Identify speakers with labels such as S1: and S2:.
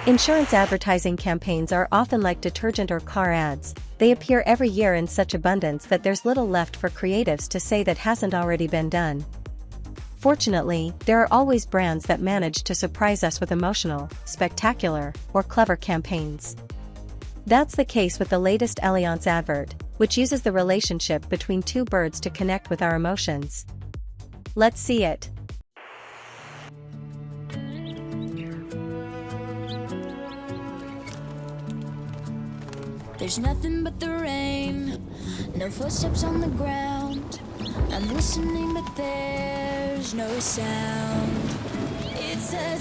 S1: Insurance advertising campaigns are often like detergent or car ads. They appear every year in such abundance that there's little left for creatives to say that hasn't already been done. Fortunately, there are always brands that manage to surprise us with emotional, spectacular, or clever campaigns. That's the case with the latest ALLIANZ advert, which uses the relationship between two birds to connect with our emotions. Let's see it.
S2: There's nothing but the rain, no footsteps on the ground. I'm listening but there's no sound. It's a